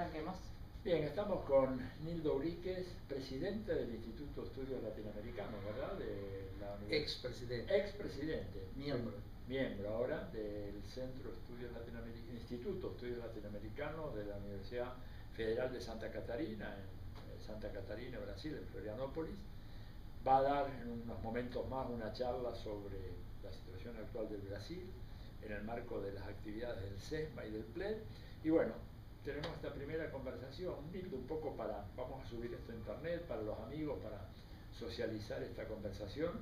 Arranquemos. Bien, estamos con Nildo Uríquez, presidente del Instituto de Estudios Latinoamericanos, ¿verdad? De la Expresidente. Expresidente. Miembro. Miembro ahora del Centro de Estudios Latinoamericanos, Instituto de Estudios Latinoamericanos de la Universidad Federal de Santa Catarina, en Santa Catarina, Brasil, en Florianópolis. Va a dar en unos momentos más una charla sobre la situación actual del Brasil en el marco de las actividades del SESMA y del PLED. Y bueno, tenemos esta primera conversación, Nildo, un poco vamos a subir esto a internet para los amigos, para socializar esta conversación.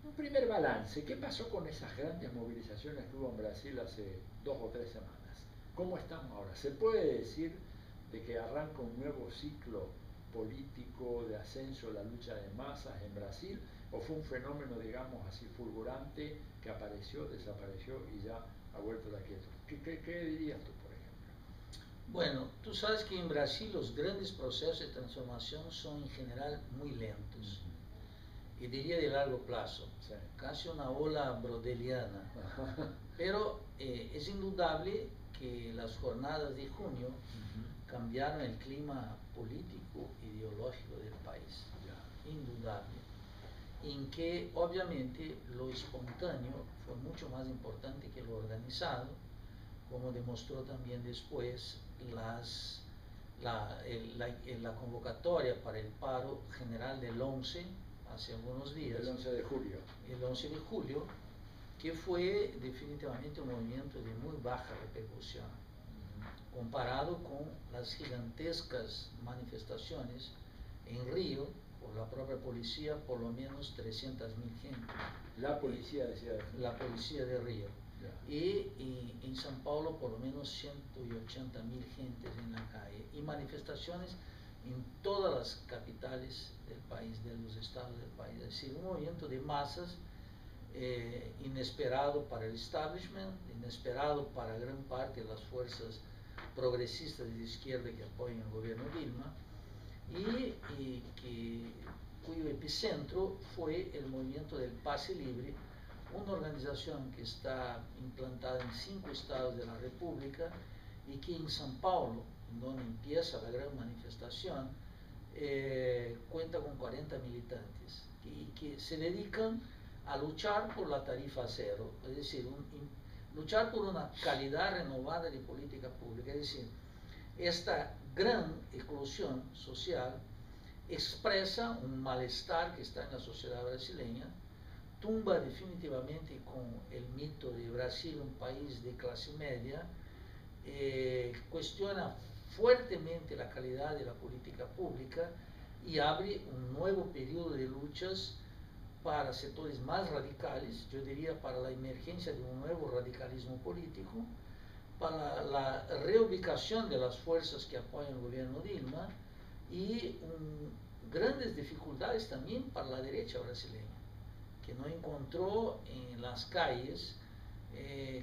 Un primer balance, ¿qué pasó con esas grandes movilizaciones que hubo en Brasil hace 2 o 3 semanas? ¿Cómo estamos ahora? ¿Se puede decir de que arranca un nuevo ciclo político de ascenso de la lucha de masas en Brasil, o fue un fenómeno, digamos, así fulgurante que apareció, desapareció y ya ha vuelto la quietud? ¿Qué dirías tú, por ejemplo? Bueno, tú sabes que en Brasil los grandes procesos de transformación son en general muy lentos y diría de largo plazo, sí, casi una ola brodeliana. Pero es indudable que las jornadas de junio cambiaron el clima político ideológico del país, indudable, en que obviamente lo espontáneo fue mucho más importante que lo organizado, como demostró también después la convocatoria para el paro general del 11, hace algunos días. El 11 de julio. El 11 de julio, que fue definitivamente un movimiento de muy baja repercusión, comparado con las gigantescas manifestaciones en Río, por la propia policía, por lo menos 300.000 gente. La policía decía eso. La policía de Río. Y en São Paulo por lo menos 180.000 gentes en la calle, y manifestaciones en todas las capitales del país, de los estados del país. Es decir, un movimiento de masas inesperado para el establishment, inesperado para gran parte de las fuerzas progresistas de izquierda que apoyan el gobierno Dilma, cuyo epicentro fue el movimiento del Pase Libre, una organización que está implantada en 5 estados de la República y que en São Paulo, donde empieza la gran manifestación, cuenta con 40 militantes y que se dedican a luchar por la tarifa cero, es decir, luchar por una calidad renovada de política pública. Es decir, esta gran eclosión social expresa un malestar que está en la sociedad brasileña, tumba definitivamente con el mito de Brasil, un país de clase media, cuestiona fuertemente la calidad de la política pública y abre un nuevo periodo de luchas para sectores más radicales, yo diría para la emergencia de un nuevo radicalismo político, para la reubicación de las fuerzas que apoyan el gobierno Dilma y grandes dificultades también para la derecha brasileña, que no encontró en las calles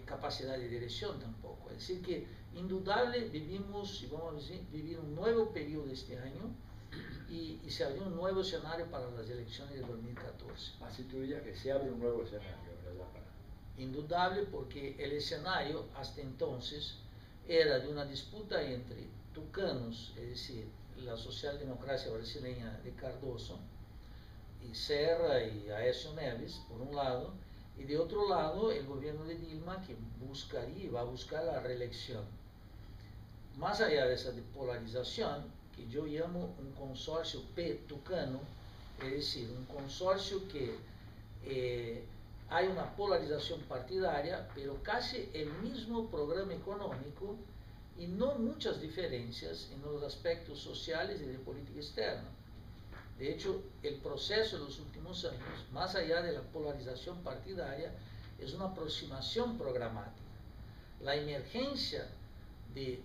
capacidad de dirección tampoco. Es decir que indudable vivimos, y vamos a decir, vivir un nuevo periodo este año, y se abrió un nuevo escenario para las elecciones de 2014. Así tú dirías que se abre un nuevo escenario, ¿verdad? Indudable, porque el escenario hasta entonces era de una disputa entre tucanos, es decir, la socialdemocracia brasileña de Cardoso, y Serra y Aécio Neves, por un lado, y de otro lado el gobierno de Dilma, que buscaría y va a buscar la reelección. Más allá de esa polarización, que yo llamo un consorcio P-tucano, es decir, un consorcio que hay una polarización partidaria, pero casi el mismo programa económico y no muchas diferencias en los aspectos sociales y de política externa. De hecho, el proceso de los últimos años, más allá de la polarización partidaria, es una aproximación programática. La emergencia de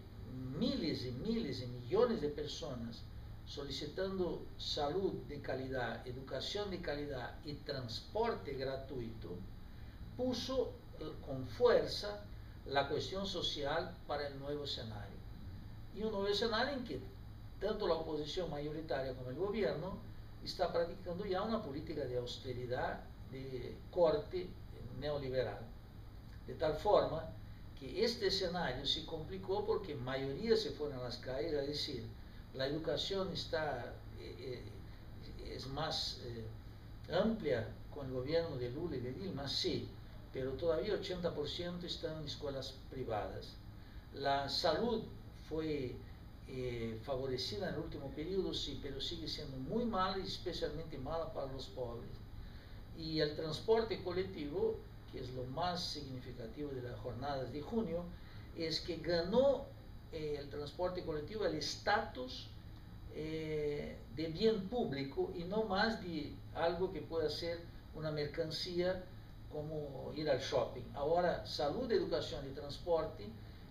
miles y miles y millones de personas solicitando salud de calidad, educación de calidad y transporte gratuito, puso con fuerza la cuestión social para el nuevo escenario. Y un nuevo escenario en que tanto la oposición mayoritaria como el gobierno está practicando ya una política de austeridad, de corte neoliberal, de tal forma que este escenario se complicó porque mayoría se fueron a las calles a decir, la educación es más amplia con el gobierno de Lula y de Dilma, sí, pero todavía 80% están en escuelas privadas. La salud fue favorecida en el último periodo, sí, pero sigue siendo muy mala y especialmente mala para los pobres. Y el transporte colectivo, que es lo más significativo de las jornadas de junio, es que ganó el transporte colectivo el estatus de bien público y no más de algo que pueda ser una mercancía como ir al shopping. Ahora, salud, educación y transporte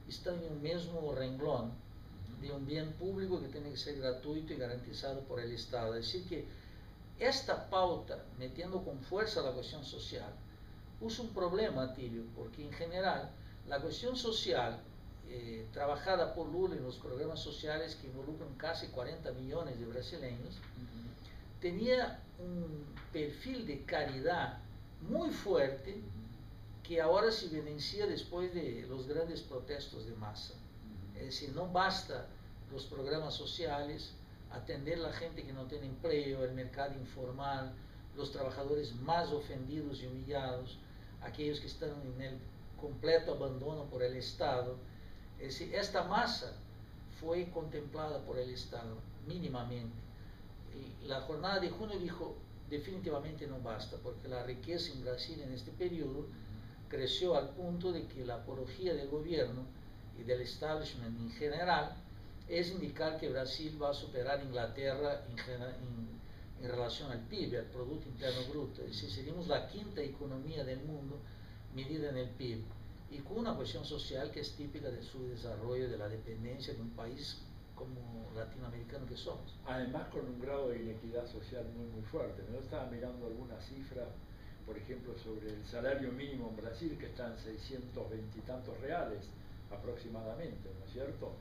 están en un mismo renglón de un bien público que tiene que ser gratuito y garantizado por el Estado. Es decir que esta pauta, metiendo con fuerza la cuestión social, puso un problema, Atilio, porque en general la cuestión social trabajada por Lula en los programas sociales que involucran casi 40 millones de brasileños, tenía un perfil de caridad muy fuerte que ahora se evidencia después de los grandes protestos de masa. Es decir, no basta los programas sociales, atender a la gente que no tiene empleo, el mercado informal, los trabajadores más ofendidos y humillados, aquellos que están en el completo abandono por el Estado. Es decir, esta masa fue contemplada por el Estado mínimamente. Y la jornada de junio dijo, definitivamente no basta, porque la riqueza en Brasil en este periodo creció al punto de que la apología del gobierno y del establishment en general es indicar que Brasil va a superar a Inglaterra en relación al PIB, al Producto Interno Bruto. Es decir, seríamos la quinta economía del mundo medida en el PIB, y con una cuestión social que es típica de su desarrollo, de la dependencia de un país como latinoamericano que somos. Además, con un grado de inequidad social muy fuerte. Yo estaba mirando algunas cifras, por ejemplo, sobre el salario mínimo en Brasil, que está en 620 y tantos reales aproximadamente, ¿no es cierto?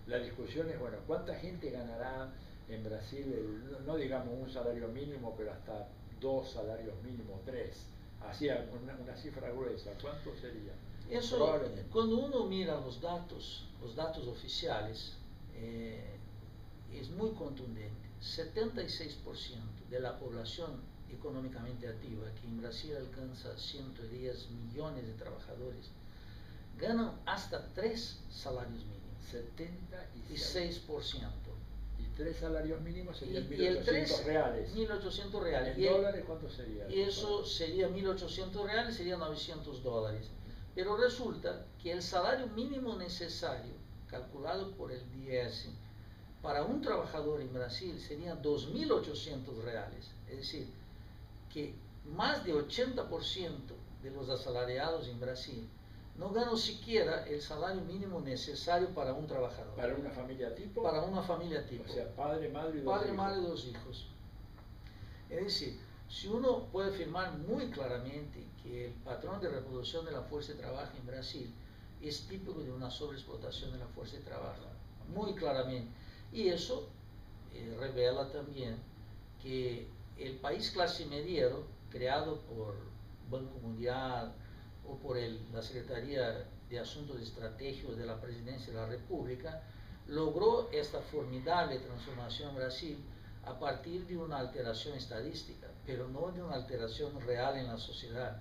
La discusión es, bueno, ¿cuánta gente ganará en Brasil, no digamos un salario mínimo, pero hasta 2 salarios mínimos, 3? Así, una cifra gruesa, ¿cuánto sería? Eso, cuando uno mira los datos oficiales, es muy contundente. 76% de la población económicamente activa, que en Brasil alcanza 110 millones de trabajadores, ganan hasta 3 salarios mínimos. 76%. Y 3 salarios mínimos serían 1.800 reales. 1.800 reales. ¿En dólares cuánto sería? Y eso sería 1.800 reales, sería 900 dólares. Pero resulta que el salario mínimo necesario, calculado por el DIEESE, para un trabajador en Brasil sería 2.800 reales. Es decir, que más de 80% de los asalariados en Brasil no ganan siquiera el salario mínimo necesario para un trabajador. ¿Para una familia tipo? Para una familia tipo. O sea, padre, madre y 2 padre, hijos. madre y 2 hijos. Es decir, si uno puede afirmar muy claramente que el patrón de reproducción de la fuerza de trabajo en Brasil es típico de una sobreexplotación de la fuerza de trabajo, muy claramente. Y eso revela también que el país clase mediero, creado por Banco Mundial o por la Secretaría de Asuntos Estratégicos de la Presidencia de la República, logró esta formidable transformación en Brasil a partir de una alteración estadística, pero no de una alteración real en la sociedad.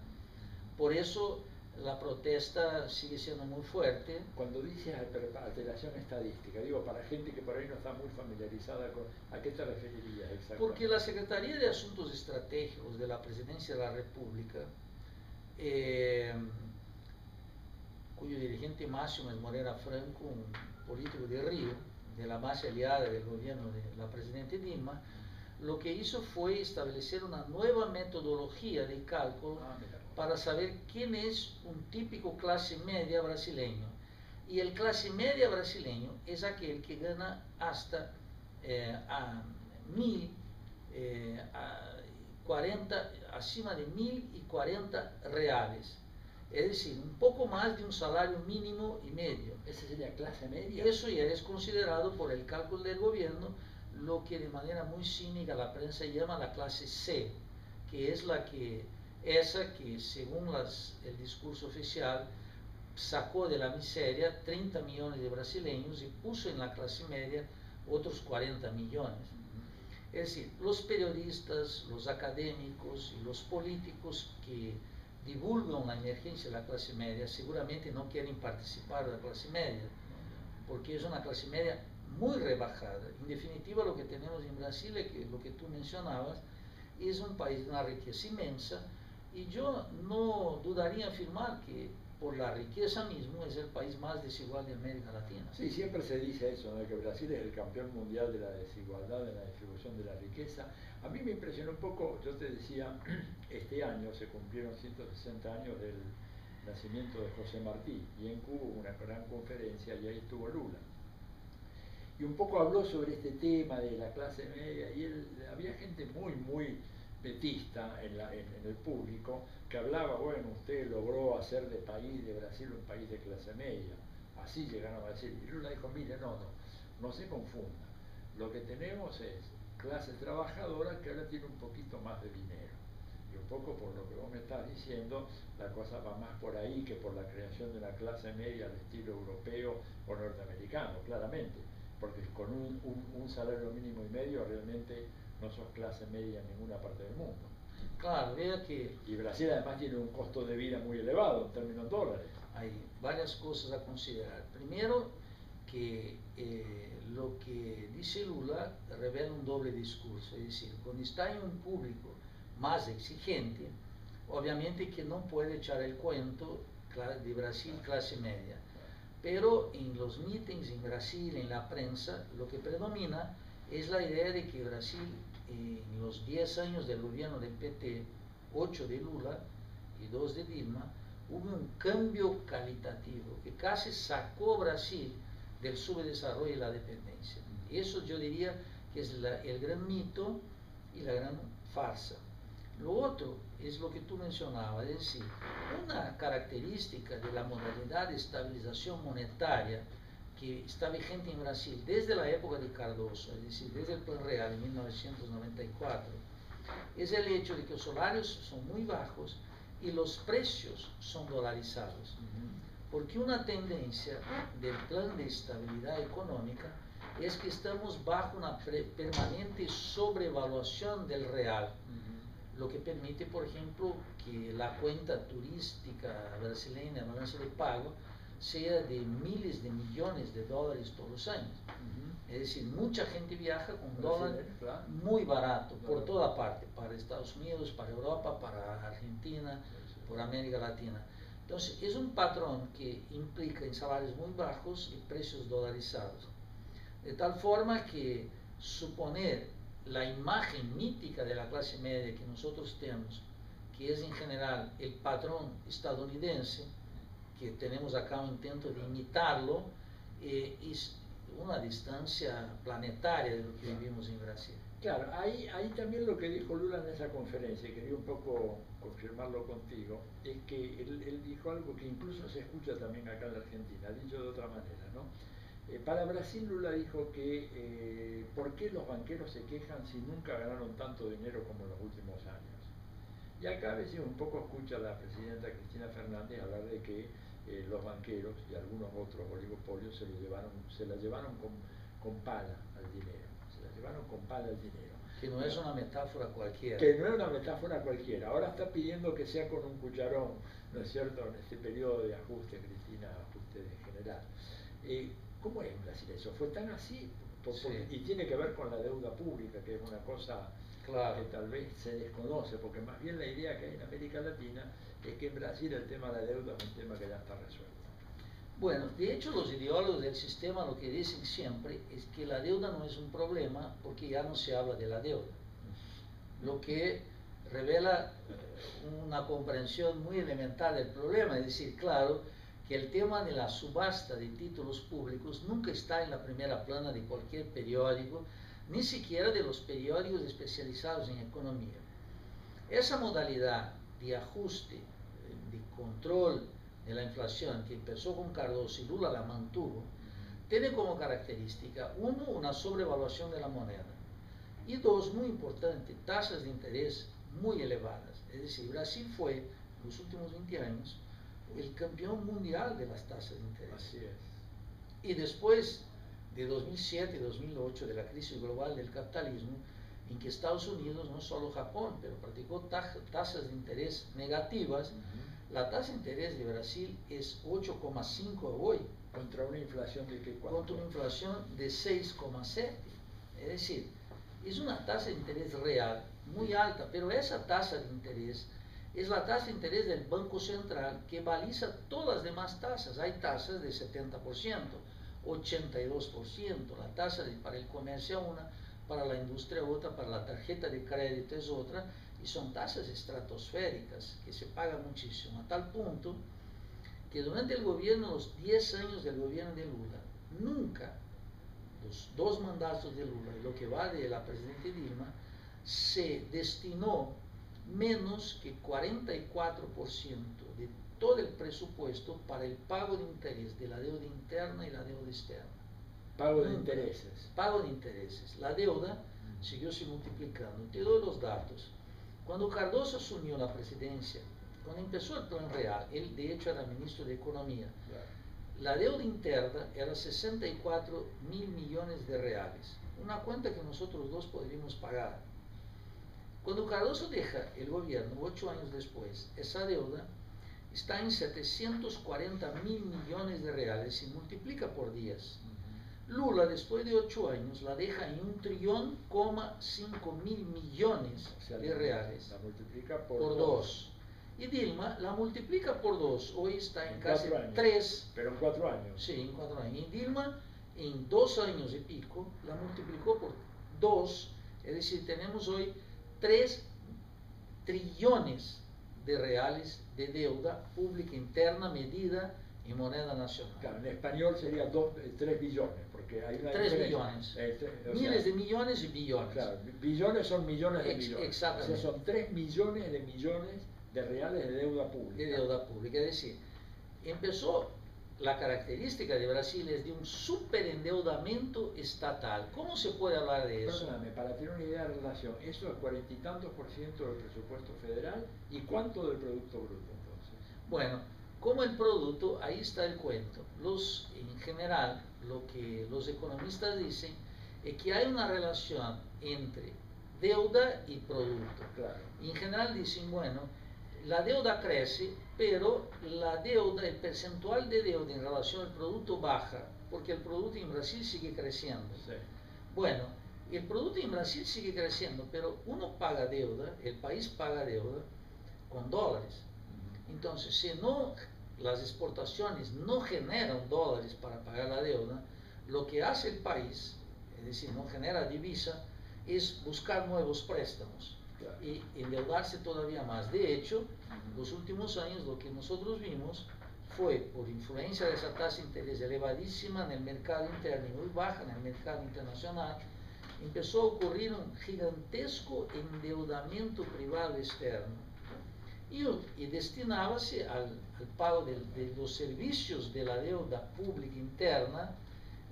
Por eso la protesta sigue siendo muy fuerte. Cuando dices alteración estadística, digo, para gente que por ahí no está muy familiarizada con... ¿A qué te referirías exactamente? Porque la Secretaría de Asuntos Estratégicos de la Presidencia de la República, cuyo dirigente máximo es Moreira Franco, un político de Río, de la base aliada del gobierno de la presidenta Dilma, lo que hizo fue establecer una nueva metodología de cálculo para saber quién es un típico clase media brasileño. Y el clase media brasileño es aquel que gana hasta acima de 1.040 reales. Es decir, un poco más de un salario mínimo y medio. ¿Esa sería clase media? Eso ya es considerado por el cálculo del gobierno lo que de manera muy cínica la prensa llama la clase C, que es esa que según el discurso oficial sacó de la miseria 30 millones de brasileños y puso en la clase media otros 40 millones. Es decir, los periodistas, los académicos y los políticos que divulgan la emergencia de la clase media seguramente no quieren participar de la clase media, porque es una clase media muy rebajada. En definitiva, lo que tenemos en Brasil es que lo que tú mencionabas es un país de una riqueza inmensa, y yo no dudaría en afirmar que por la riqueza mismo es el país más desigual de América Latina. Sí, siempre se dice eso, ¿no? Que Brasil es el campeón mundial de la desigualdad, de la distribución de la riqueza. A mí me impresionó un poco, yo te decía, este año se cumplieron 160 años del nacimiento de José Martí, y en Cuba hubo una gran conferencia y ahí estuvo Lula. Y un poco habló sobre este tema de la clase media, y había gente muy petista en el público, que hablaba, bueno, usted logró hacer de Brasil un país de clase media, así llegaron a decir. Y Lula dijo, mire, no se confunda, lo que tenemos es clase trabajadora que ahora tiene un poquito más de dinero. Y un poco por lo que vos me estás diciendo, la cosa va más por ahí que por la creación de una clase media al estilo europeo o norteamericano, claramente, porque con un salario mínimo y medio realmente no sos clase media en ninguna parte del mundo. Claro, vea que... Y Brasil además tiene un costo de vida muy elevado en términos dólares. Hay varias cosas a considerar. Primero, que lo que dice Lula revela un doble discurso, es decir, cuando está en un público más exigente, obviamente que no puede echar el cuento de Brasil clase media, pero en los meetings en Brasil, en la prensa, lo que predomina es la idea de que Brasil, en los 10 años del gobierno del PT, 8 de Lula y 2 de Dilma, hubo un cambio calitativo que casi sacó Brasil del subdesarrollo y la dependencia. Y eso yo diría que es el gran mito y la gran farsa. Lo otro es lo que tú mencionabas, es decir, una característica de la modalidad de estabilización monetaria que está vigente en Brasil desde la época de Cardoso, es decir, desde el Plan Real en 1994, es el hecho de que los salarios son muy bajos y los precios son dolarizados. Porque una tendencia del plan de estabilidad económica es que estamos bajo una permanente sobrevaluación del real, lo que permite, por ejemplo, que la cuenta turística brasileña, la balanza de pago, sea de miles de millones de dólares todos los años. Es decir, mucha gente viaja con un dólar muy barato por toda parte, para Estados Unidos, para Europa, para Argentina, por América Latina. Entonces, es un patrón que implica en salarios muy bajos y precios dolarizados. De tal forma que suponer la imagen mítica de la clase media que nosotros tenemos, que es en general el patrón estadounidense, que tenemos acá un intento de imitarlo, es una distancia planetaria de lo que vivimos en Brasil. Claro, ahí también lo que dijo Lula en esa conferencia, y quería un poco confirmarlo contigo, es que él dijo algo que incluso se escucha también acá en la Argentina, dicho de otra manera, ¿no? Para Brasil, Lula dijo que ¿por qué los banqueros se quejan si nunca ganaron tanto dinero como en los últimos años? Y acá a veces un poco escucha a la presidenta Cristina Fernández hablar de que los banqueros y algunos otros oligopolios se la llevaron con pala al dinero. Llevaron con pala el dinero. Que no es una metáfora cualquiera. Que no es una metáfora cualquiera. Ahora está pidiendo que sea con un cucharón, ¿no es cierto?, en este periodo de ajuste, Cristina, ajuste general. ¿Cómo es en Brasil eso? ¿Fue tan así? Sí. Y tiene que ver con la deuda pública, que es una cosa que tal vez se desconoce, porque más bien la idea que hay en América Latina es que en Brasil el tema de la deuda es un tema que ya está resuelto. Bueno, de hecho los ideólogos del sistema lo que dicen siempre es que la deuda no es un problema porque ya no se habla de la deuda, lo que revela una comprensión muy elemental del problema. Es decir, claro que el tema de la subasta de títulos públicos nunca está en la primera plana de cualquier periódico, ni siquiera de los periódicos especializados en economía. Esa modalidad de ajuste, de control de la inflación que empezó con Cardoso y Lula la mantuvo, tiene como característica, uno, una sobrevaluación de la moneda, y dos, muy importante, tasas de interés muy elevadas. Es decir, Brasil fue, en los últimos 20 años, el campeón mundial de las tasas de interés. Así es. Y después de 2007 y 2008, de la crisis global del capitalismo, en que Estados Unidos, no solo Japón, pero practicó tasas de interés negativas, la tasa de interés de Brasil es 8,5 hoy. ¿Contra una inflación de qué? Contra una inflación de 6,7. Es decir, es una tasa de interés real muy alta, pero esa tasa de interés es la tasa de interés del Banco Central que baliza todas las demás tasas. Hay tasas de 70%, 82%, la tasa para el comercio una, para la industria otra, para la tarjeta de crédito es otra, y son tasas estratosféricas que se pagan muchísimo, a tal punto que durante el gobierno, los 10 años del gobierno de Lula, nunca, los 2 mandatos de Lula y lo que va de la presidenta Dilma, se destinó menos que 44% de todo el presupuesto para el pago de interés de la deuda interna y la deuda externa. Pago de intereses. Pago de intereses. La deuda siguió se multiplicando. Te doy los datos. Cuando Cardoso asumió la presidencia, cuando empezó el Plan Real, él de hecho era ministro de Economía, Claro. la deuda interna era 64.000 millones de reales, una cuenta que nosotros dos podríamos pagar. Cuando Cardoso deja el gobierno 8 años después, esa deuda está en 740.000 millones de reales y multiplica por 10. Lula, después de 8 años, la deja en 1,5 trillón millones de reales. La multiplica por 2. Y Dilma la multiplica por 2. Hoy está en casi 4 años. 3. Pero en 4 años. Sí, en 4 años. Y Dilma, en 2 años y pico, la multiplicó por 2. Es decir, tenemos hoy 3 trillones de reales de deuda pública interna medida en moneda nacional. Claro, en español sería 3 billones, porque hay una 3 billones. Miles de millones y billones. Claro, billones son millones de millones. Exactamente. O sea, son 3 millones de reales de deuda pública. De deuda pública. Es decir, empezó, la característica de Brasil es de un superendeudamiento estatal. ¿Cómo se puede hablar de eso? Perdóname, para tener una idea de relación, eso es 40 y tantos % del presupuesto federal, ¿y cuánto del Producto Bruto entonces? Bueno, como el producto, ahí está el cuento. En general, lo que los economistas dicen es que hay una relación entre deuda y producto. Claro. En general dicen, bueno, la deuda crece, pero la deuda, el percentual de deuda en relación al producto baja, porque el producto en Brasil sigue creciendo. Sí. Bueno, el producto en Brasil sigue creciendo, pero uno paga deuda, el país paga deuda con dólares. Entonces, si no, las exportaciones no generan dólares para pagar la deuda, lo que hace el país, es decir, no genera divisa, es buscar nuevos préstamos. Claro. Y endeudarse todavía más. De hecho, en los últimos años lo que nosotros vimos fue, por influencia de esa tasa de interés elevadísima en el mercado interno y muy baja en el mercado internacional, empezó a ocurrir un gigantesco endeudamiento privado externo y destinábase al pago de los servicios de la deuda pública interna,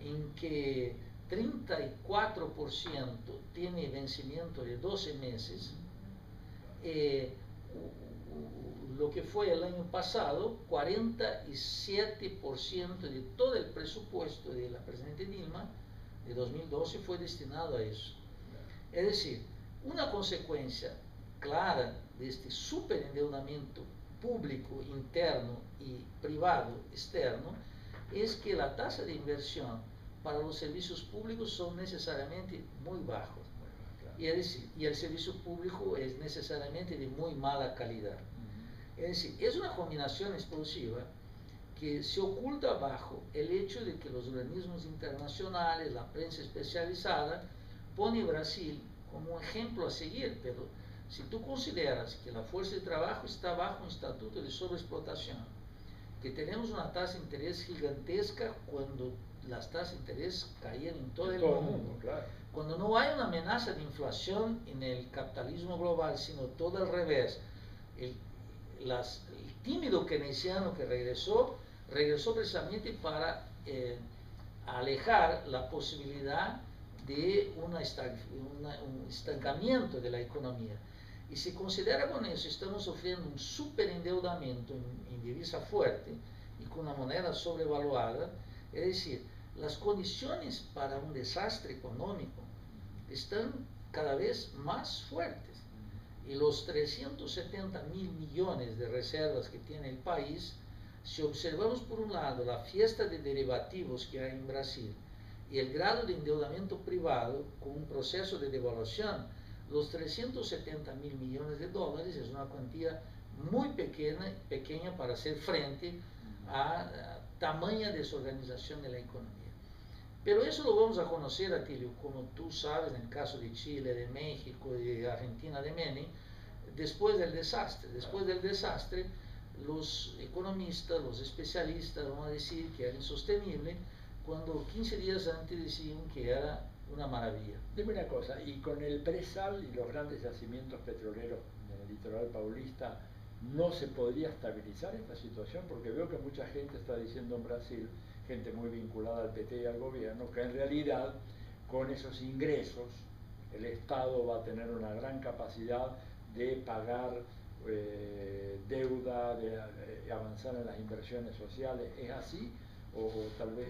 en que 34% tiene vencimiento de 12 meses. Lo que fue el año pasado, 47% de todo el presupuesto de la presidenta Dilma de 2012 fue destinado a eso. Es decir, una consecuencia clara de este superendeudamiento público interno y privado externo es que la tasa de inversión para los servicios públicos son necesariamente muy bajos. Y el servicio público es necesariamente de muy mala calidad. Es decir, es una combinación explosiva que se oculta bajo el hecho de que los organismos internacionales, la prensa especializada, pone Brasil como un ejemplo a seguir, pero si tú consideras que la fuerza de trabajo está bajo un estatuto de sobreexplotación, que tenemos una tasa de interés gigantesca cuando las tasas de interés caían en todo el mundo, claro. Cuando no hay una amenaza de inflación en el capitalismo global, sino todo al revés, el tímido keynesiano que regresó precisamente para alejar la posibilidad de un estancamiento de la economía. Y si considera con eso, estamos sufriendo un superendeudamiento en divisa fuerte y con una moneda sobrevaluada, es decir, las condiciones para un desastre económico están cada vez más fuertes. Y los 370.000 millones de reservas que tiene el país, si observamos por un lado la fiesta de derivativos que hay en Brasil y el grado de endeudamiento privado con un proceso de devaluación, los 370.000 millones de dólares es una cuantía muy pequeña para hacer frente a tamaña desorganización de la economía. Pero eso lo vamos a conocer, Atilio, como tú sabes, en el caso de Chile, de México, de Argentina, de Menem, después del desastre. Después del desastre, los economistas, los especialistas van a decir que era insostenible, cuando 15 días antes decían que era una maravilla. Dime una cosa, y con el presal y los grandes yacimientos petroleros en el litoral paulista, ¿no se podría estabilizar esta situación? Porque veo que mucha gente está diciendo en Brasil, gente muy vinculada al PT y al gobierno, que en realidad con esos ingresos el Estado va a tener una gran capacidad de pagar deuda, de avanzar en las inversiones sociales. ¿Es así? ¿O tal vez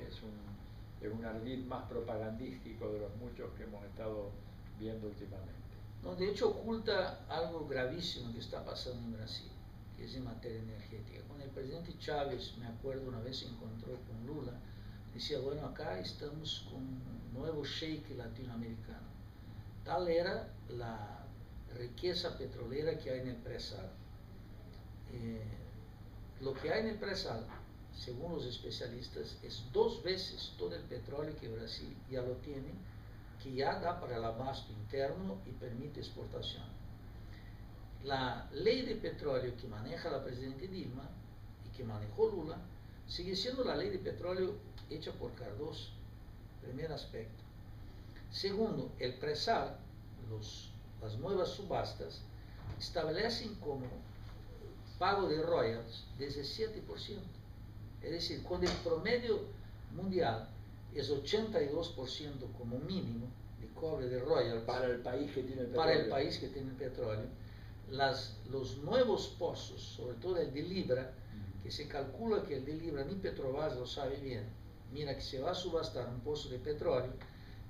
es un ardid más propagandístico de los muchos que hemos estado viendo últimamente? No, de hecho oculta algo gravísimo que está pasando en Brasil, que es en materia energética. Cuando el presidente Chávez, me acuerdo, una vez se encontró con Lula, decía, bueno, acá estamos con un nuevo sheik latinoamericano. Tal era la riqueza petrolera que hay en el presal. Lo que hay en el presal, según los especialistas, es 2 veces todo el petróleo que Brasil ya lo tiene, que ya da para el abasto interno y permite exportación. La ley de petróleo que maneja la presidenta Dilma y que manejó Lula, sigue siendo la ley de petróleo hecha por Cardoso, primer aspecto. Segundo, el presal, las nuevas subastas, establecen como pago de royalties 17%. Es decir, cuando el promedio mundial es 82% como mínimo de cobre de royalties para el país que tiene el petróleo, para el país que tiene el petróleo, los nuevos pozos, sobre todo el de Libra, que se calcula que el de Libra ni Petrobras lo sabe bien, mira que se va a subastar un pozo de petróleo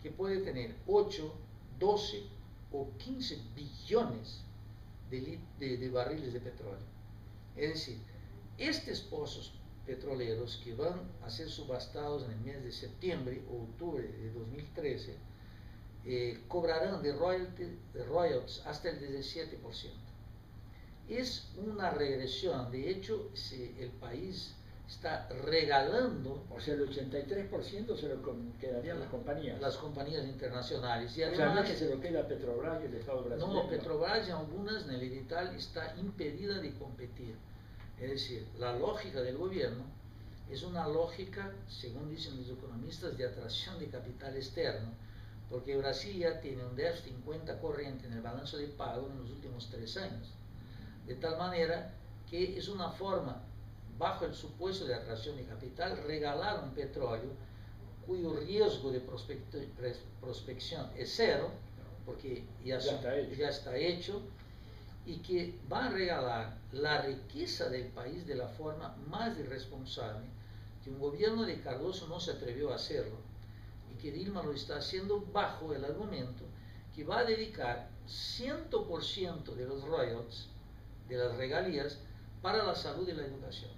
que puede tener 8, 12 o 15 billones de barriles de petróleo. Es decir, estos pozos petroleros que van a ser subastados en el mes de septiembre o octubre de 2013 cobrarán de royalties hasta el 17%. Es una regresión. De hecho, el país está regalando, o sea, el 83% se lo quedarían las compañías. Las compañías internacionales. Y además, o sea, no es que se lo queda Petrobras y el Estado brasileño. No, Petrobras en algunas, en el edital, está impedida de competir. Es decir, la lógica del gobierno es una lógica, según dicen los economistas, de atracción de capital externo, porque Brasil ya tiene un déficit en cuenta corriente en el balance de pago en los últimos 3 años. De tal manera que es una forma, bajo el supuesto de atracción de capital, regalar un petróleo cuyo riesgo de prospección es cero, porque ya está hecho, y que va a regalar la riqueza del país de la forma más irresponsable, que un gobierno de Cardoso no se atrevió a hacerlo, y que Dilma lo está haciendo bajo el argumento que va a dedicar 100% de los royalties, de las regalías, para la salud y la educación.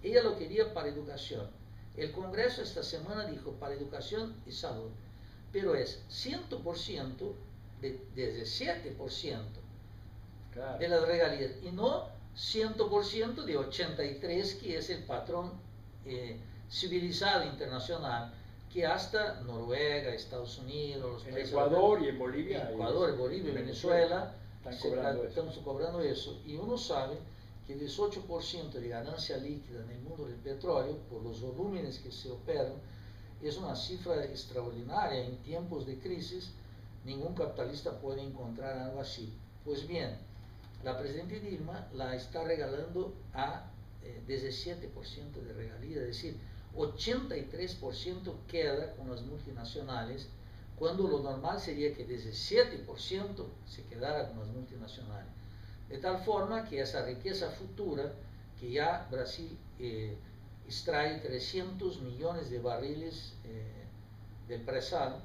Ella lo quería para educación. El Congreso esta semana dijo para educación y salud, pero es 100% de 17% claro, de las regalías, y no 100% de 83%, que es el patrón civilizado internacional, que hasta Noruega, Estados Unidos, en Ecuador y en Bolivia, Bolivia y Venezuela están cobrando eso. Y uno sabe que 18% de ganancia líquida en el mundo del petróleo, por los volúmenes que se operan, es una cifra extraordinaria. En tiempos de crisis, ningún capitalista puede encontrar algo así. Pues bien, la presidenta Dilma la está regalando a 17% de regalía, es decir, 83% queda con las multinacionales, cuando lo normal sería que 17% se quedara con las multinacionales. De tal forma que esa riqueza futura, que ya Brasil extrae 300 millones de barriles del presal,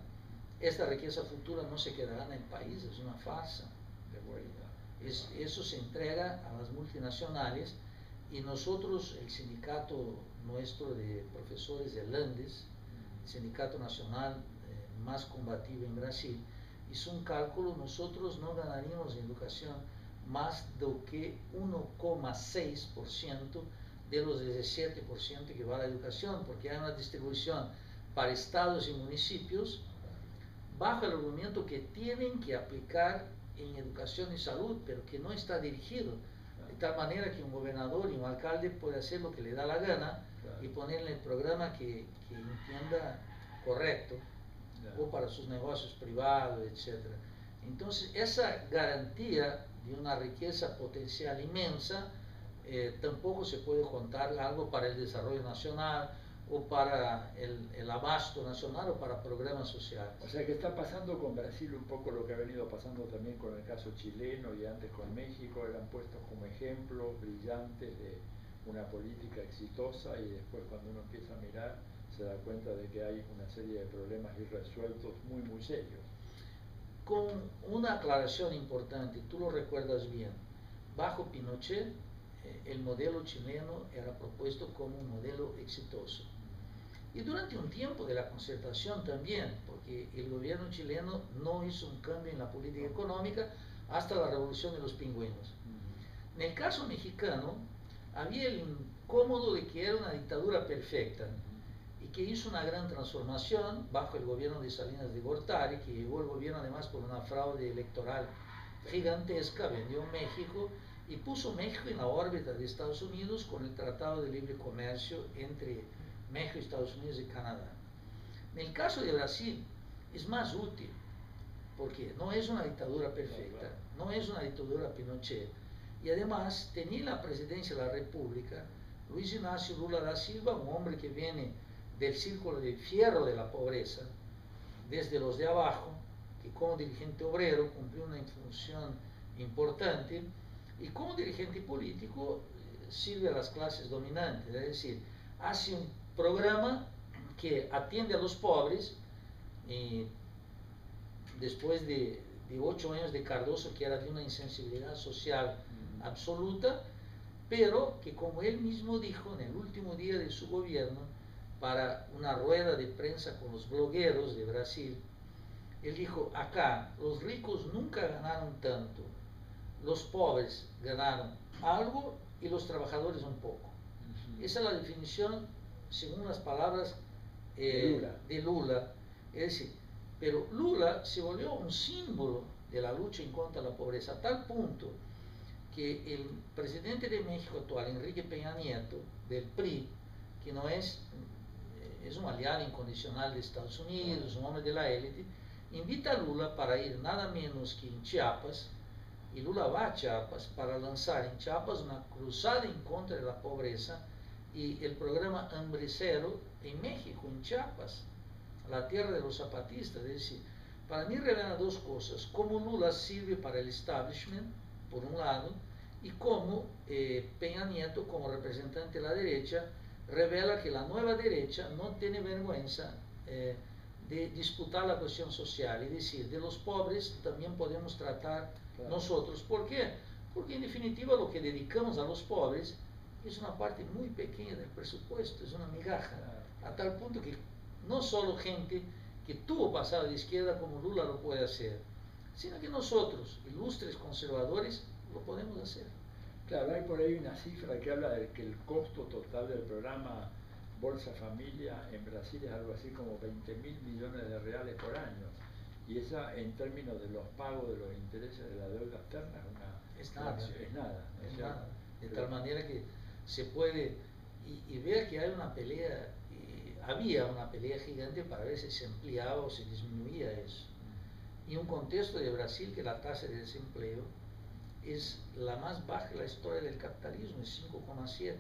esta riqueza futura no se quedará en el país, es una farsa. Eso se entrega a las multinacionales y nosotros, el sindicato nuestro de profesores de Landes, el sindicato nacional más combativo en Brasil, hizo un cálculo, nosotros no ganaríamos en educación más do que 1,6% de los 17% que va a la educación, porque hay una distribución para estados y municipios bajo el argumento que tienen que aplicar en educación y salud, pero que no está dirigido, de tal manera que un gobernador y un alcalde puede hacer lo que le da la gana y ponerle el programa que entienda correcto, o para sus negocios privados, etc. Entonces, esa garantía de una riqueza potencial inmensa tampoco se puede contar algo para el desarrollo nacional o para el abasto nacional o para programas sociales. O sea que está pasando con Brasil un poco lo que ha venido pasando también con el caso chileno y antes con México, eran puestos como ejemplos brillantes de una política exitosa y después cuando uno empieza a mirar se da cuenta de que hay una serie de problemas irresueltos muy muy serios. Con una aclaración importante, tú lo recuerdas bien, bajo Pinochet el modelo chileno era propuesto como un modelo exitoso. Y durante un tiempo de la concertación también, porque el gobierno chileno no hizo un cambio en la política económica hasta la revolución de los pingüinos. En el caso mexicano, había el incómodo de que era una dictadura perfecta y que hizo una gran transformación bajo el gobierno de Salinas de Gortari, que llegó el gobierno además por una fraude electoral gigantesca, vendió México y puso México en la órbita de Estados Unidos con el Tratado de Libre Comercio entre México, Estados Unidos y Canadá. En el caso de Brasil es más útil, porque no es una dictadura perfecta, no es una dictadura Pinochet, y además tenía la presidencia de la República Luis Ignacio Lula da Silva, un hombre que viene del círculo de fierro de la pobreza, desde los de abajo, que como dirigente obrero cumplió una función importante, y como dirigente político sirve a las clases dominantes, es decir, hace un programa que atiende a los pobres, después de 8 años de Cardoso, que era de una insensibilidad social absoluta, pero que, como él mismo dijo en el último día de su gobierno, para una rueda de prensa con los blogueros de Brasil, él dijo: acá los ricos nunca ganaron tanto, los pobres ganaron algo y los trabajadores un poco. Esa es la definición, según las palabras de Lula. Es decir, pero Lula se volvió un símbolo de la lucha en contra de la pobreza, a tal punto que el presidente de México actual, Enrique Peña Nieto, del PRI, que no es un aliado incondicional de Estados Unidos, un hombre de la élite, invita a Lula para ir nada menos que en Chiapas, y Lula va a Chiapas para lanzar en Chiapas una cruzada en contra de la pobreza y el programa Hambre Cero en México, en Chiapas, la tierra de los zapatistas. Es decir, para mí revela dos cosas: cómo Lula sirve para el establishment, por un lado, y cómo Peña Nieto, como representante de la derecha, revela que la nueva derecha no tiene vergüenza de disputar la cuestión social, es decir, de los pobres también podemos tratar nosotros. ¿Por qué? Porque en definitiva lo que dedicamos a los pobres es una parte muy pequeña del presupuesto, es una migaja, a tal punto que no solo gente que tuvo pasado de izquierda como Lula lo puede hacer, sino que nosotros, ilustres conservadores, lo podemos hacer. Claro, hay por ahí una cifra que habla de que el costo total del programa Bolsa Familia en Brasil es algo así como 20.000 millones de reales por año. Y esa, en términos de los pagos de los intereses de la deuda externa, es nada. Es nada. De tal manera que se puede, y ver que hay una pelea, había una pelea gigante para ver si se ampliaba o se disminuía eso. Y un contexto de Brasil que la tasa de desempleo es la más baja en la historia del capitalismo, es 5,7,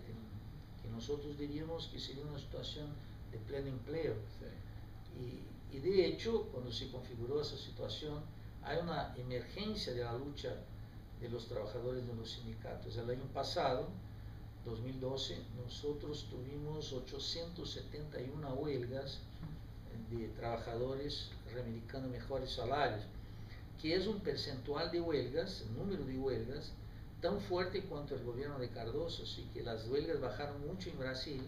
que nosotros diríamos que sería una situación de pleno empleo. Sí. Y de hecho, cuando se configuró esa situación, hay una emergencia de la lucha de los trabajadores de los sindicatos. El año pasado, 2012, nosotros tuvimos 871 huelgas de trabajadores reivindicando mejores salarios, que es un percentual de huelgas, el número de huelgas, tan fuerte cuanto el gobierno de Cardoso. Así que las huelgas bajaron mucho en Brasil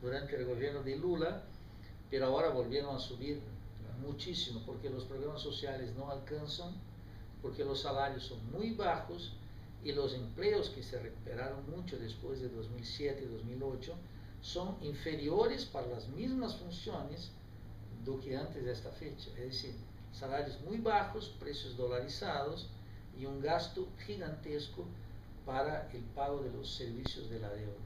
durante el gobierno de Lula, pero ahora volvieron a subir muchísimo, porque los programas sociales no alcanzan, porque los salarios son muy bajos y los empleos que se recuperaron mucho después de 2007 y 2008 son inferiores para las mismas funciones do que antes de esta fecha. Es decir, salarios muy bajos, precios dolarizados y un gasto gigantesco para el pago de los servicios de la deuda.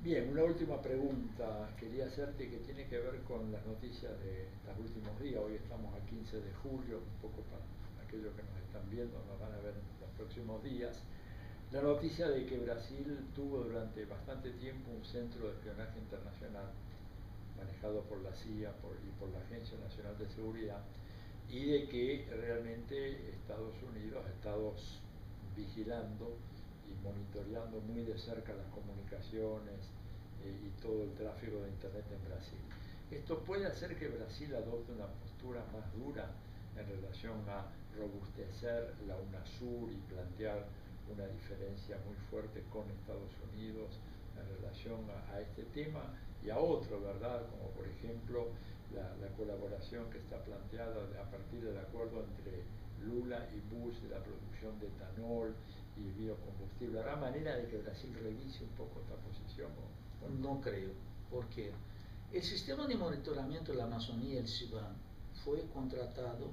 Bien, una última pregunta quería hacerte que tiene que ver con las noticias de estos últimos días. Hoy estamos a 15 de julio, un poco para aquellos que nos están viendo, nos van a ver en los próximos días. La noticia de que Brasil tuvo durante bastante tiempo un centro de espionaje internacional manejado por la CIA y por la Agencia Nacional de Seguridad, y de que realmente Estados Unidos ha estado vigilando y monitoreando muy de cerca las comunicaciones y todo el tráfico de Internet en Brasil. Esto puede hacer que Brasil adopte una postura más dura en relación a robustecer la UNASUR y plantear una diferencia muy fuerte con Estados Unidos en relación a este tema y a otro, ¿verdad? Como por ejemplo la colaboración que está planteada a partir del acuerdo entre Lula y Bush de la producción de etanol y biocombustible. ¿Habrá manera de que Brasil revise un poco esta posición? No creo, porque el sistema de monitoramiento de la Amazonía, el CIBAM, fue contratado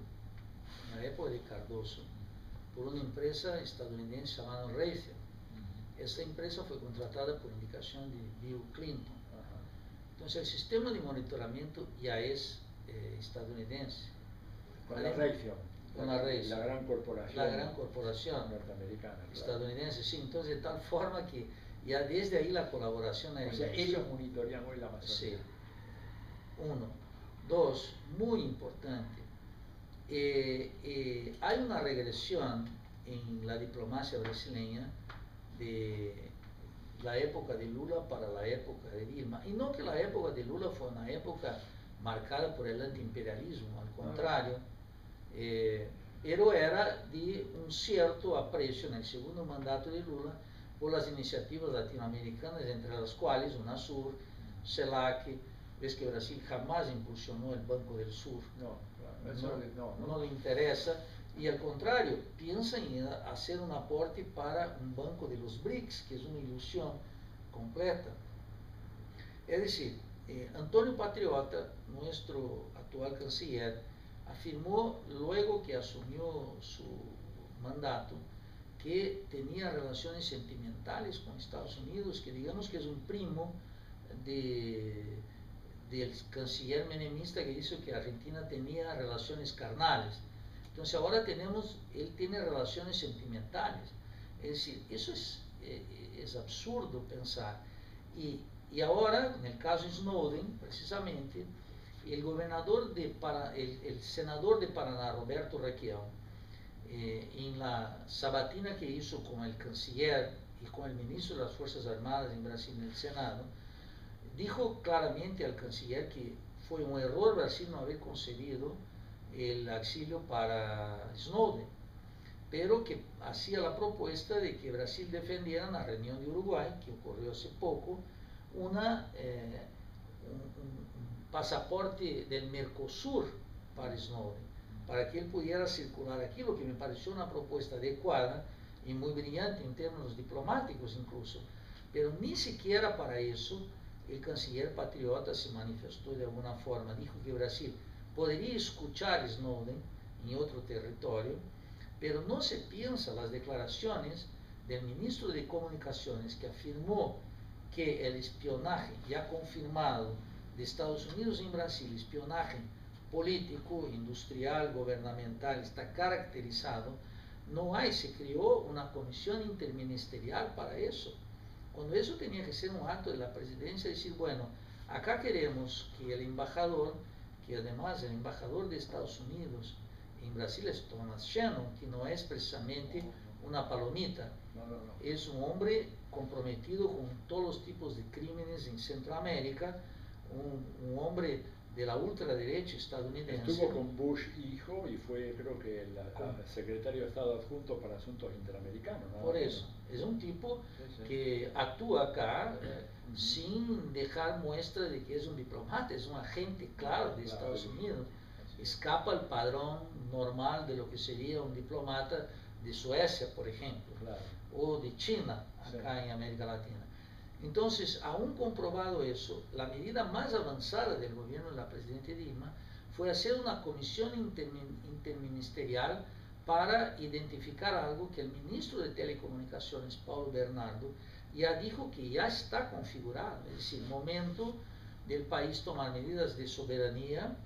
en la época de Cardoso por una empresa estadounidense llamada Raytheon. Esta empresa fue contratada por indicación de Bill Clinton. Entonces el sistema de monitoramiento ya es estadounidense. Con la Raytheon. Con la Raytheon. La gran corporación. La gran corporación norteamericana. Claro. Estadounidense, sí. Entonces de tal forma que ya desde ahí la colaboración es... O sea, ellos monitorean hoy la Amazonía. Sí. Uno. Dos, muy importante. Hay una regresión en la diplomacia brasileña de la época de Lula para la época de Dilma. Y no que la época de Lula fue una época marcada por el antiimperialismo, al contrario, pero era de un cierto aprecio en el segundo mandato de Lula por las iniciativas latinoamericanas, entre las cuales UNASUR, CELAC. Ves que Brasil jamás impulsionó el Banco del Sur. No le interesa. Y al contrario, piensa en hacer un aporte para un banco de los BRICS, que es una ilusión completa. Es decir, Antonio Patriota, nuestro actual canciller, afirmó luego que asumió su mandato que tenía relaciones sentimentales con Estados Unidos, que digamos que es un primo del canciller menemista que hizo que Argentina tenía relaciones carnales. Entonces ahora él tiene relaciones sentimentales. Es decir, eso es absurdo pensar. Y ahora, en el caso Snowden, precisamente, el senador de Paraná, Roberto Requião, en la sabatina que hizo con el canciller y con el ministro de las Fuerzas Armadas en Brasil, en el Senado, dijo claramente al canciller que fue un error Brasil no haber concedido el auxilio para Snowden, pero que hacía la propuesta de que Brasil defendiera en la reunión de Uruguay, que ocurrió hace poco, un pasaporte del Mercosur para Snowden, para que él pudiera circular aquí, lo que me pareció una propuesta adecuada y muy brillante en términos diplomáticos incluso, pero ni siquiera para eso el canciller patriota se manifestó de alguna forma. Dijo que Brasil podría escuchar Snowden en otro territorio, pero no se piensa las declaraciones del ministro de Comunicaciones, que afirmó que el espionaje ya confirmado de Estados Unidos en Brasil, espionaje político, industrial, gubernamental, está caracterizado. No hay, se creó una comisión interministerial para eso, cuando eso tenía que ser un acto de la presidencia, decir, bueno, acá queremos que el embajador, que además el embajador de Estados Unidos en Brasil es Thomas Shannon, que no es precisamente una palomita. No, no, no. Es un hombre comprometido con todos los tipos de crímenes en Centroamérica, un hombre de la ultraderecha estadounidense. Estuvo con Bush hijo y fue, creo que, secretario de Estado adjunto para asuntos interamericanos. Por eso, es un tipo que actúa acá sin dejar muestra de que es un diplomata, es un agente claro de Estados Unidos. Escapa al padrón normal de lo que sería un diplomata de Suecia, por ejemplo, o de China, acá en América Latina. Entonces, aún comprobado eso, la medida más avanzada del gobierno de la presidenta Dilma fue hacer una comisión interministerial para identificar algo que el ministro de Telecomunicaciones, Paulo Bernardo, ya dijo que ya está configurado, es decir, momento del país tomar medidas de soberanía,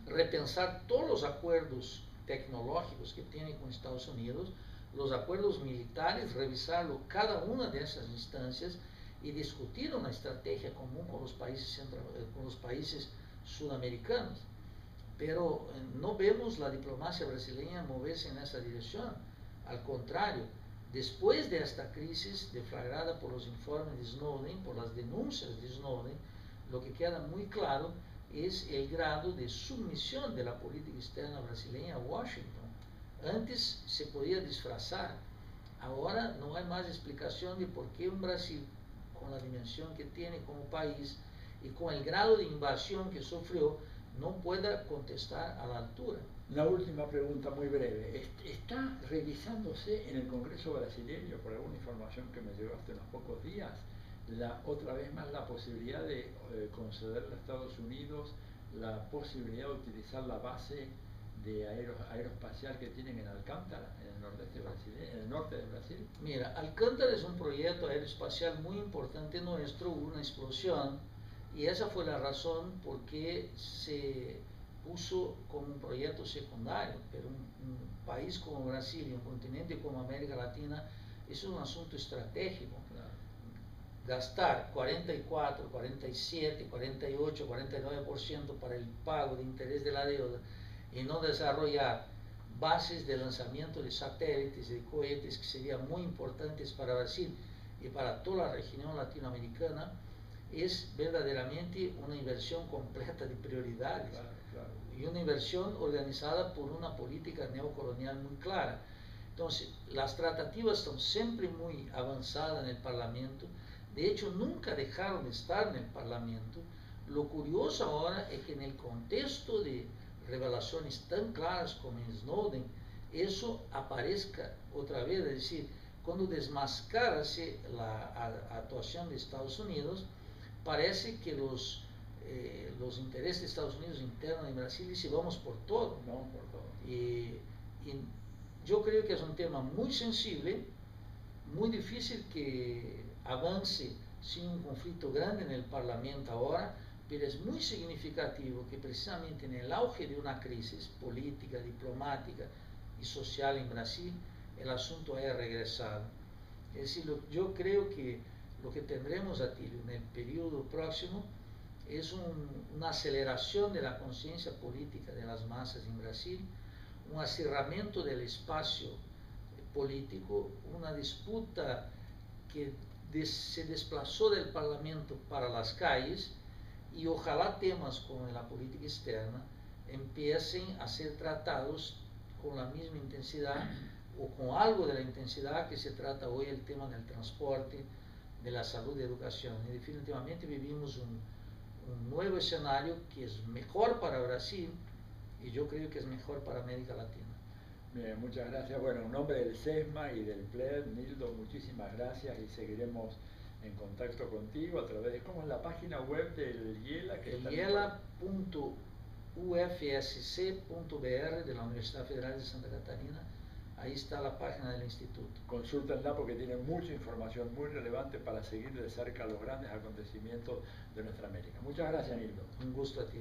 repensar todos los acuerdos tecnológicos que tiene con Estados Unidos, los acuerdos militares, revisarlo cada una de esas instancias y discutir una estrategia común con los países sudamericanos. Pero no vemos la diplomacia brasileña moverse en esa dirección. Al contrario, después de esta crisis deflagrada por los informes de Snowden, por las denuncias de Snowden, lo que queda muy claro es el grado de sumisión de la política externa brasileña a Washington. Antes se podía disfrazar, ahora no hay más explicación de por qué un Brasil, con la dimensión que tiene como país y con el grado de invasión que sufrió, no pueda contestar a la altura. Una última pregunta muy breve. ¿Está revisándose en el Congreso brasileño, por alguna información que me llegó hace unos pocos días, otra vez más la posibilidad de concederle a Estados Unidos la posibilidad de utilizar la base de aeroespacial que tienen en Alcántara, en el norte de Brasil? Mira, Alcántara es un proyecto aeroespacial muy importante nuestro, hubo una explosión y esa fue la razón por qué se puso como un proyecto secundario, pero un país como Brasil y un continente como América Latina es un asunto estratégico. Gastar 44, 47, 48, 49% para el pago de interés de la deuda y no desarrollar bases de lanzamiento de satélites y de cohetes que serían muy importantes para Brasil y para toda la región latinoamericana, es verdaderamente una inversión completa de prioridades. Y una inversión organizada por una política neocolonial muy clara. Entonces, las tratativas están siempre muy avanzadas en el Parlamento. De hecho, nunca dejaron de estar en el Parlamento. Lo curioso ahora es que en el contexto de revelaciones tan claras como en Snowden, eso aparezca otra vez. Es decir, cuando desmascarase la actuación de Estados Unidos, parece que los intereses de Estados Unidos internos en Brasil dicen vamos por todo. Vamos por todo. Y yo creo que es un tema muy sensible, muy difícil que avance sin un conflicto grande en el Parlamento ahora, pero es muy significativo que precisamente en el auge de una crisis política, diplomática y social en Brasil, el asunto haya regresado. Es decir, yo creo que lo que tendremos, Atilio, en el periodo próximo es una aceleración de la conciencia política de las masas en Brasil, un acerramiento del espacio político, una disputa que se desplazó del Parlamento para las calles, y ojalá temas como la política externa empiecen a ser tratados con la misma intensidad o con algo de la intensidad que se trata hoy el tema del transporte, de la salud y educación. Y definitivamente vivimos un nuevo escenario que es mejor para Brasil y yo creo que es mejor para América Latina. Bien, muchas gracias. Bueno, en nombre del CESMA y del PLED, Nildo, muchísimas gracias y seguiremos en contacto contigo a través de, ¿cómo es la página web del IELA? IELA.ufsc.br de la Universidad Federal de Santa Catarina. Ahí está la página del instituto. Consúltenla porque tiene mucha información muy relevante para seguir de cerca los grandes acontecimientos de nuestra América. Muchas gracias, Nildo. Un gusto a ti.